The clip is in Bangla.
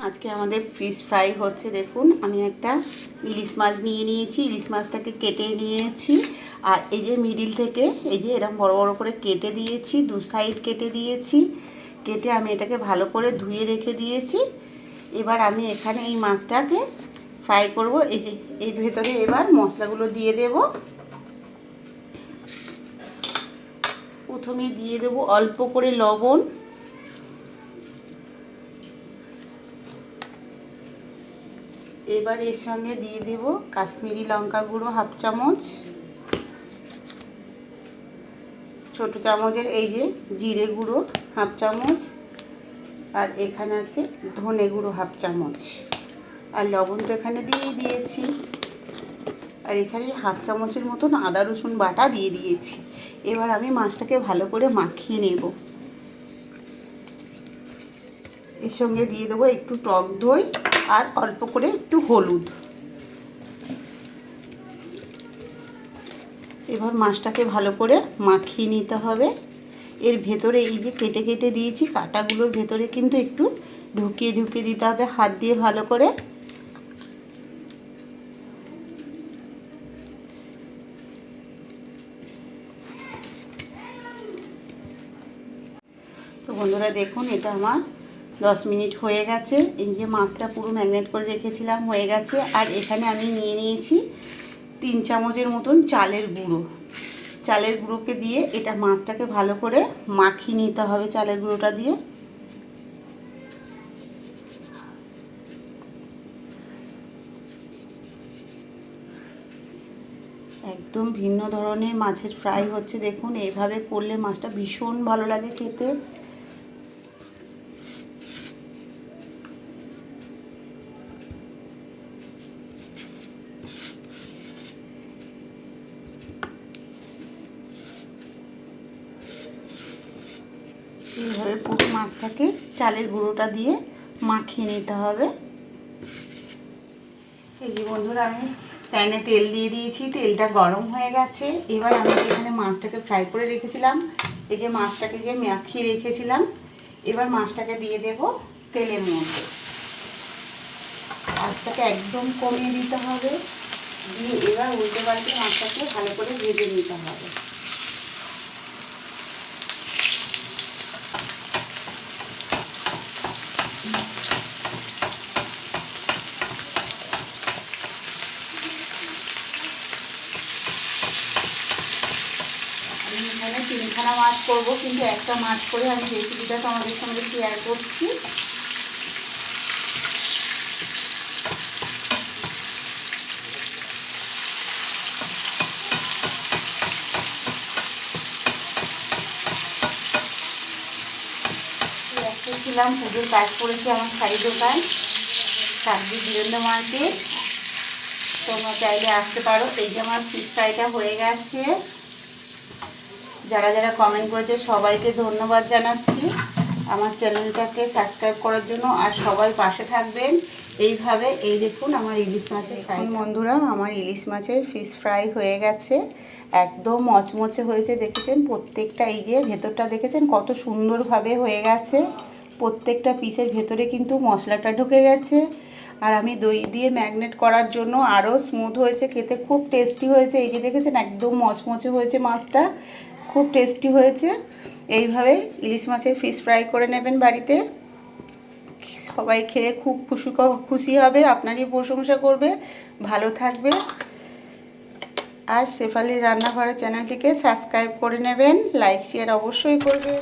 আজকে আমাদের ফিশ ফ্রাই হচ্ছে। দেখুন আমি একটা ইলিশ মাছ নিয়ে নিয়েছি, ইলিশ মাছটাকে কেটে নিয়েছি। আর এই যে মিডিল থেকে এই যে এরকম বড় বড় করে কেটে দিয়েছি, দু সাইড কেটে দিয়েছি। কেটে আমি এটাকে ভালো করে ধুয়ে রেখে দিয়েছি। এবার আমি এখানে এই মাছটাকে ফ্রাই করব। এই যে এর ভেতরে এবার মশলাগুলো দিয়ে দেব। প্রথমে দিয়ে দেব অল্প করে লবণ, এবার এর সঙ্গে দিয়ে দেব কাশ্মীরি লঙ্কা গুঁড়ো হাফ চামচ, ছোট চামচের এই যে জিরে গুঁড়ো হাফ চামচ, আর এখানে আছে ধনে গুঁড়ো হাফ চামচ, আর লবণ তো এখানে দিয়েই দিয়েছি। আর এখানে হাফ চামচের মতন আদা রসুন বাটা দিয়ে দিয়েছি। এবার আমি মাছটাকে ভালো করে মাখিয়ে নেব। এর সঙ্গে দিয়ে দেবো একটু টক দই আর অল্প করে একটু হলুদ। এবার মাছটাকে ভালো করে মাখিয়ে নিতে হবে। এর ভেতরে এই যে কেটে কেটে দিয়েছি কাঁটাগুলোর ভেতরে কিন্তু একটু ঢুকিয়ে ঢুকিয়ে দিতে হবে হাত দিয়ে ভালো করে। তো বন্ধুরা দেখুন এটা আমার 10 মিনিট হয়ে গেছে। এই যে মাছটা পুরো ম্যারিনেট করে রেখেছিলাম হয়ে গেছে। আর এখানে আমি নিয়ে নিয়েছি 3 চামচের মতন চালের গুঁড়ো। চালের গুঁড়োকে দিয়ে এটা মাছটাকে ভালো করে মাখিয়ে নিতে হবে চালের গুঁড়োটা দিয়ে। একদম ভিন্ন ধরনের মাছের ফ্রাই হচ্ছে। দেখুন এইভাবে করলে মাছটা ভীষণ ভালো লাগে খেতে। এইভাবে পুরো মাছটাকে চালের গুঁড়োটা দিয়ে মাখিয়ে নিতে হবে। এই যে বন্ধুরা আমি প্যানে তেল দিয়ে দিয়েছি, তেলটা গরম হয়ে গেছে। এবার আমি এখানে মাছটাকে ফ্রাই করে রেখেছিলাম, এই যে মাছটাকে যে মাখিয়ে রেখেছিলাম, এবার মাছটাকে দিয়ে দেব তেলের মধ্যে। মাছটাকে একদম কমিয়ে দিতে হবে, দিয়ে এবার উল্টে পাল্টে মাছটাকে ভালো করে ভেজে নিতে হবে। আমি এখানে 3খানা মাছ করবো, কিন্তু একটা মাছ করে আমি রেসিপিটা তোমাদের সঙ্গে শেয়ার করছি। ছিলাম পুজোর কাজ করেছি আমার শাড়ি দোকান সাবজি বীরেন্দ্র মার্কেট, তোমরা চাইলে আসতে পারো। এই যে আমার ফিশ ফ্রাইটা হয়ে গেছে। যারা যারা কমেন্ট করেছে সবাইকে ধন্যবাদ জানাচ্ছি। আমার চ্যানেলটাকে সাবস্ক্রাইব করার জন্য, আর সবাই পাশে থাকবেন এইভাবে। এই দেখুন আমার ইলিশ মাছের ফ্রাই। বন্ধুরা আমার ইলিশ মাছের ফিশ ফ্রাই হয়ে গেছে, একদম মচমচে হয়েছে। দেখেছেন প্রত্যেকটা, এই যে ভেতরটা দেখেছেন কত সুন্দরভাবে হয়ে গেছে। প্রত্যেকটা পিসের ভেতরে কিন্তু মশলাটা ঢুকে গেছে। আর আমি দই দিয়ে ম্যারিনেট করার জন্য আরও স্মুথ হয়েছে, খেতে খুব টেস্টি হয়েছে। এই যে দেখেছেন একদম মচমচে হয়েছে মাছটা, খুব টেস্টি হয়েছে। এইভাবে ইলিশ মাছের ফিশ ফ্রাই করে নেবেন বাড়িতে, সবাই খেয়ে খুব খুশি হবে, আপনারই প্রশংসা করবে। ভালো থাকবে। আর শেফালির রান্নাঘরের চ্যানেলটিকে সাবস্ক্রাইব করে নেবেন, লাইক শেয়ার অবশ্যই করবেন।